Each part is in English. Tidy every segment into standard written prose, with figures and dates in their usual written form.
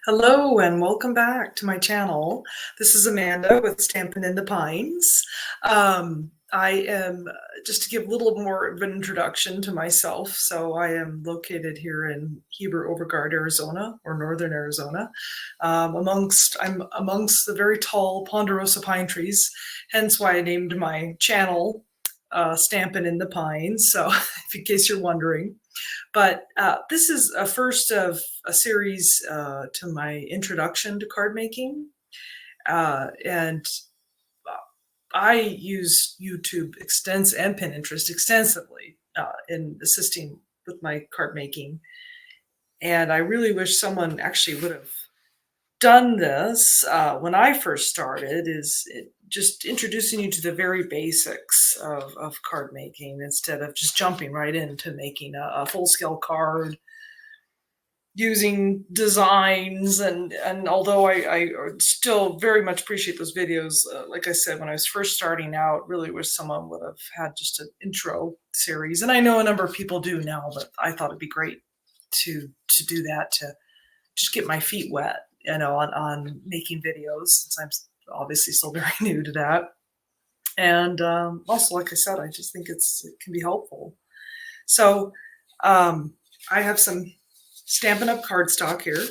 Hello and welcome back to my channel. This is Amanda with Stampin' in the Pines. I am, just to give a little more of an introduction to myself, so I am located here in Heber Overgaard, Arizona, or northern Arizona. I'm amongst the very tall ponderosa pine trees, hence why I named my channel Stampin' in the Pines, so in case you're wondering. But this is a first of a series to my introduction to card making. And I use YouTube and Pinterest extensively in assisting with my card making. And I really wish someone actually would have done this when I first started, just introducing you to the very basics of card making instead of just jumping right into making a full-scale card using designs. And although I still very much appreciate those videos, like I said, when I was first starting out, really wish someone would have had just an intro series. And I know a number of people do now, but I thought it'd be great to do that, to just get my feet wet, on making videos, since I'm obviously still very new to that. And also, like I said, I just think it can be helpful. So I have some Stampin' Up! Cardstock here.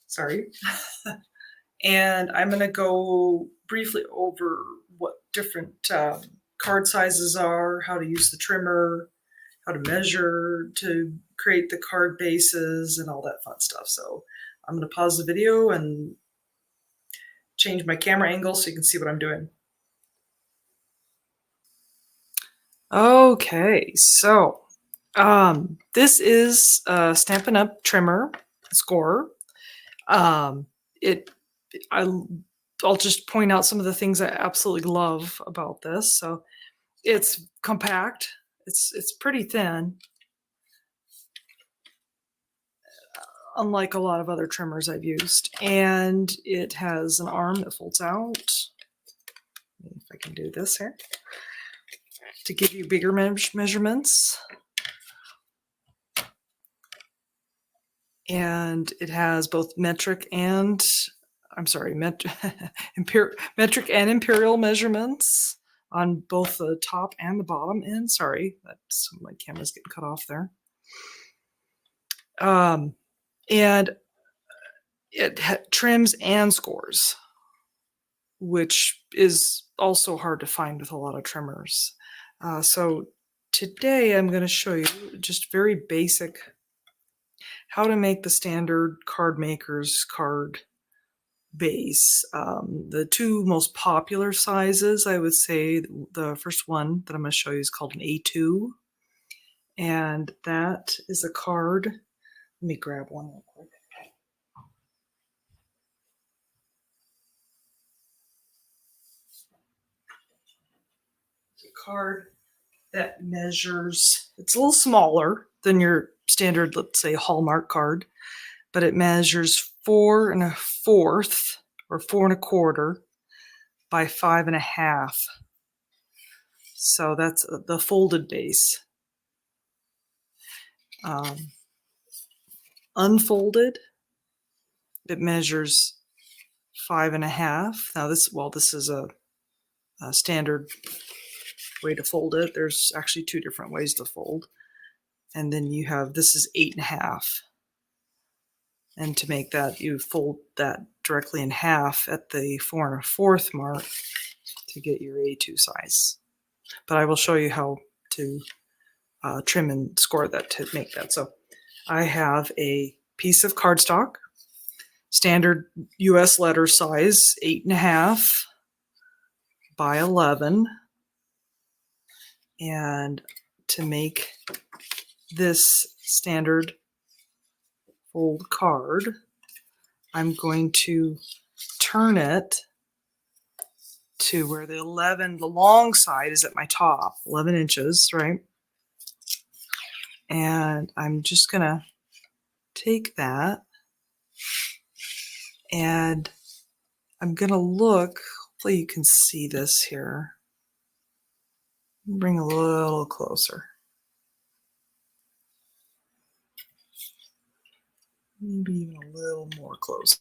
Sorry. And I'm going to go briefly over what different card sizes are, how to use the trimmer, how to measure to create the card bases, and all that fun stuff. So I'm going to pause the video and change my camera angle so you can see what I'm doing. Okay, so this is a Stampin' Up! Trimmer score. I'll just point out some of the things I absolutely love about this. So it's compact. It's pretty thin, unlike a lot of other trimmers I've used. And it has an arm that folds out. If I can do this here, to give you bigger measurements. And it has both metric and imperial measurements on both the top and the bottom end. Sorry, that's my camera's getting cut off there. And it trims and scores, which is also hard to find with a lot of trimmers. So today I'm going to show you just very basic how to make the standard card maker's card base. The two most popular sizes, I would say, the first one that I'm going to show you is called an A2. And that is a card. Let me grab one real quick. It's a card that measures, it's a little smaller than your standard, let's say, Hallmark card, but it measures 4 1/4 or 4 1/4 by 5 1/2. So that's the folded base. Unfolded, it measures 5 1/2. Now this is a standard way to fold it. There's actually 2 different ways to fold. And then you have, this is 8 1/2. And to make that, you fold that directly in half at the 4 1/4 mark to get your A2 size. But I will show you how to trim and score that to make that. So I have a piece of cardstock, standard US letter size, 8 1/2 by 11. And to make this standard fold card, I'm going to turn it to where the long side is at my top, 11 inches, right? And I'm just gonna take that and I'm gonna look, hopefully you can see this here. Bring a little closer. Maybe even a little more close.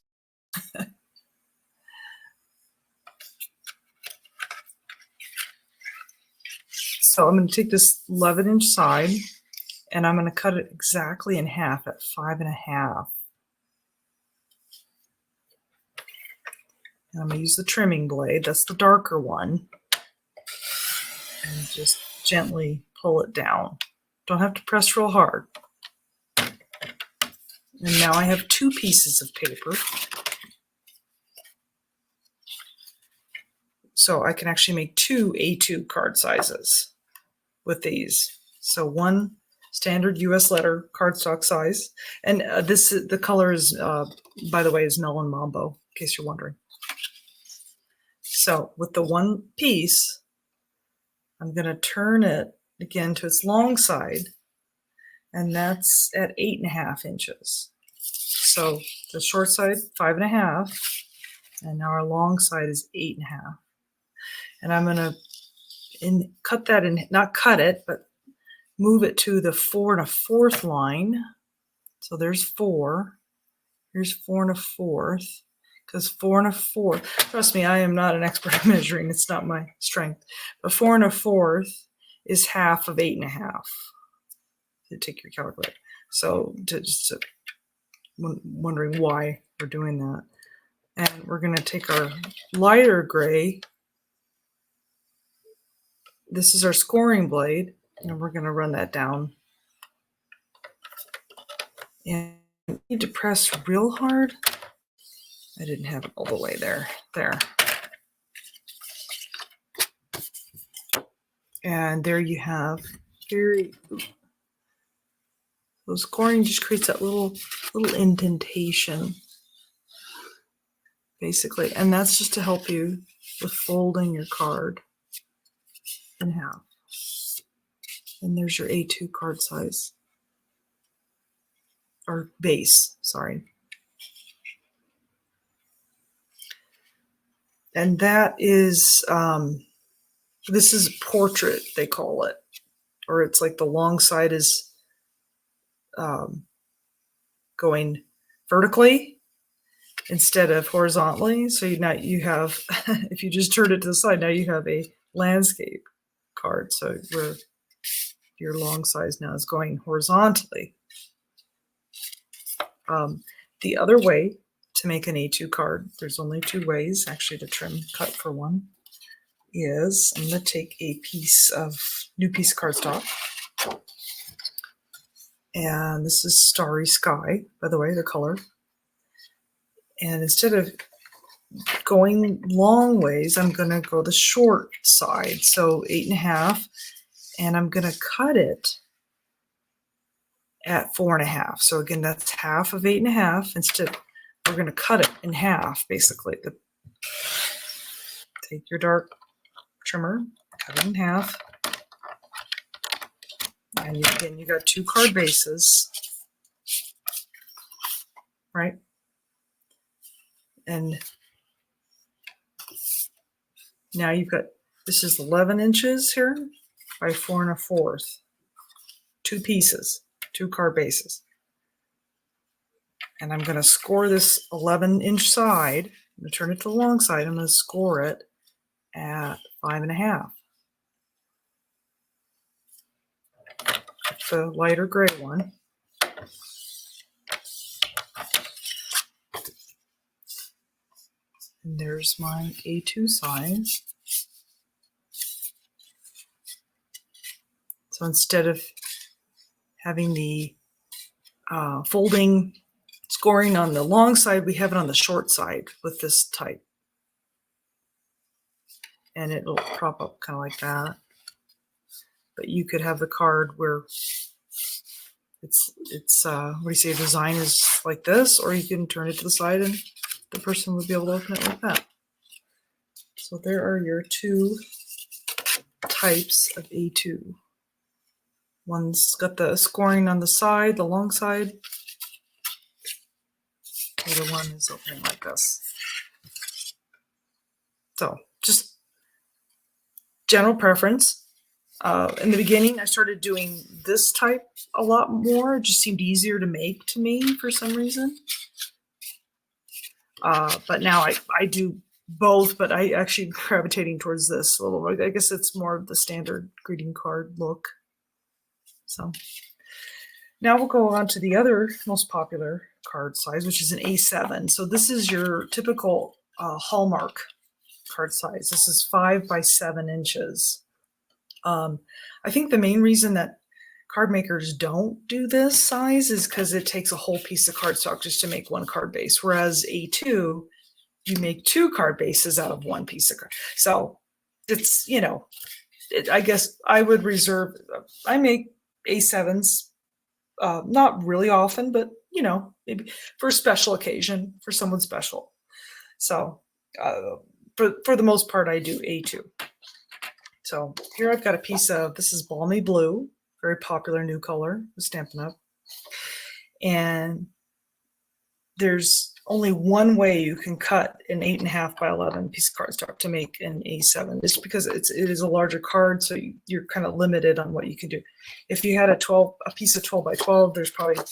So I'm going to take this 11-inch side and I'm going to cut it exactly in half at 5.5. And I'm going to use the trimming blade, that's the darker one, and just gently pull it down. Don't have to press real hard. And now I have 2 pieces of paper. So I can actually make 2 A2 card sizes with these. So one standard US letter cardstock size. And the color is, by the way, is Melon Mambo, in case you're wondering. So with the one piece, I'm going to turn it again to its long side, and that's at 8.5 inches. So the short side, 5.5, and now our long side is 8.5. And I'm going to cut that in, not cut it, but move it to the 4 1/4 line. So there's 4. Here's 4 1/4. Because 4 1/4, trust me, I am not an expert at measuring. It's not my strength. But 4 1/4 is half of 8.5. To take your calculator. So wondering why we're doing that. And we're going to take our lighter gray. This is our scoring blade, and we're going to run that down. And you need to press real hard. I didn't have it all the way there. There. And there you have so scoring just creates that little indentation, basically. And that's just to help you with folding your card in half. And there's your A2 card size. Or base, sorry. And that is, this is portrait, they call it. Or it's like the long side is going vertically instead of horizontally. So now you have, if you just turn it to the side, now you have a landscape card. So where your long side now is going horizontally. The other way to make an A2 card, there's only 2 ways actually to cut for one, is I'm going to take a new piece of cardstock. And this is Starry Sky, by the way, the color. And instead of going long ways, I'm going to go the short side, so 8.5, and I'm going to cut it at 4.5. So again, that's half of 8.5. Instead, we're going to cut it in half, basically. Take your dark trimmer, cut it in half. And again, you got 2 card bases, right? And now you've got, this is 11 inches here by 4 1/4. 2 pieces, 2 card bases. And I'm going to score this 11-inch side. I'm going to turn it to the long side. I'm going to score it at 5.5. The lighter gray one. And there's my A2 size. So instead of having the folding scoring on the long side, we have it on the short side with this type. And it'll prop up kind of like that. But you could have the card where it's what do you say, design is like this, or you can turn it to the side and the person would be able to open it like that. So there are your 2 types of A2. One's got the scoring on the side, the long side. The other one is opening like this. So just general preference. In the beginning, I started doing this type a lot more. It just seemed easier to make to me for some reason. But now I do both, but I actually gravitating towards this a little. I guess it's more of the standard greeting card look. So now we'll go on to the other most popular card size, which is an A7. So this is your typical Hallmark card size. This is 5 by 7 inches. I think the main reason that card makers don't do this size is because it takes a whole piece of cardstock just to make one card base, whereas A2, you make 2 card bases out of one piece of card. So it's, you know, I guess I would reserve, I make A7s, not really often, but, you know, maybe for a special occasion, for someone special. So for the most part, I do A2. So here I've got a piece of, this is Balmy Blue, very popular new color with Stampin' Up. And there's only one way you can cut an 8.5 by 11 piece of cardstock to make an A7. It's because it is a larger card, so you're kind of limited on what you can do. If you had a piece of 12 by 12, there's probably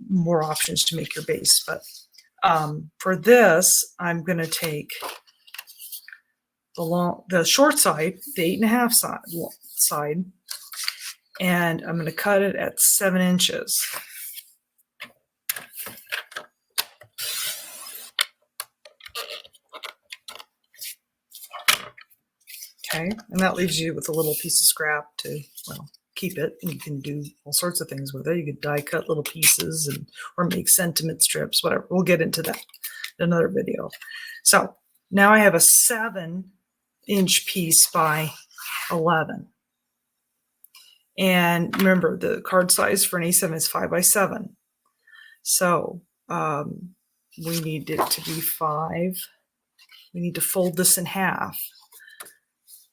more options to make your base. But for this, I'm going to take the short side, the 8.5 side, and I'm going to cut it at 7 inches. Okay, and that leaves you with a little piece of scrap to, well, keep it, and you can do all sorts of things with it. You could die cut little pieces or make sentiment strips, whatever. We'll get into that in another video. So now I have a 7-inch piece by 11. And remember, the card size for an A7 is 5 by 7. So we need it to be 5. We need to fold this in half.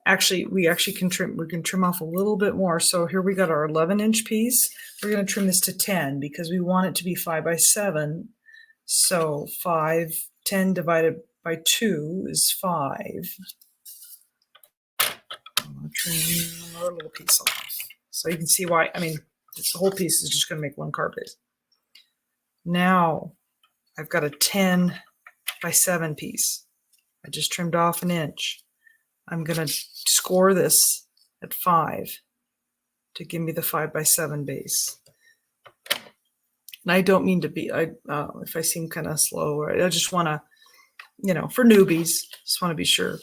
Actually, we can trim off a little bit more. So here we got our 11-inch piece. We're going to trim this to 10 because we want it to be 5 by 7. So 10 divided by 2 is 5. I'm going to trim another little piece off. So you can see why, I mean, this whole piece is just going to make one card base. Now I've got a 10 by 7 piece. I just trimmed off an inch. I'm going to score this at 5 to give me the 5 by 7 base. And I don't mean to be, if I seem kind of slow, or I just want to, you know, for newbies, just want to be sure.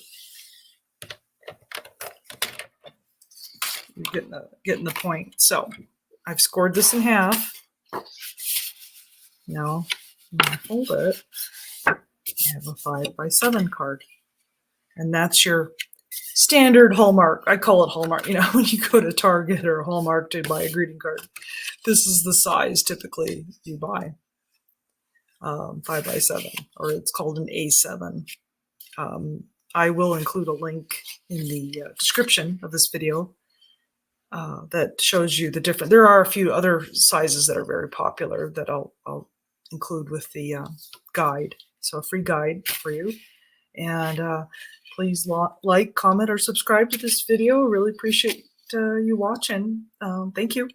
You're getting the point. So I've scored this in half. Now I'm going to fold it. I have a 5 by 7 card. And that's your standard Hallmark. I call it Hallmark. You know, when you go to Target or Hallmark to buy a greeting card, this is the size typically you buy. 5 by 7, or it's called an A7. I will include a link in the description of this video that shows you the different. There are a few other sizes that are very popular that I'll include with the guide. So a free guide for you. And please like, comment, or subscribe to this video. Really appreciate you watching. Thank you.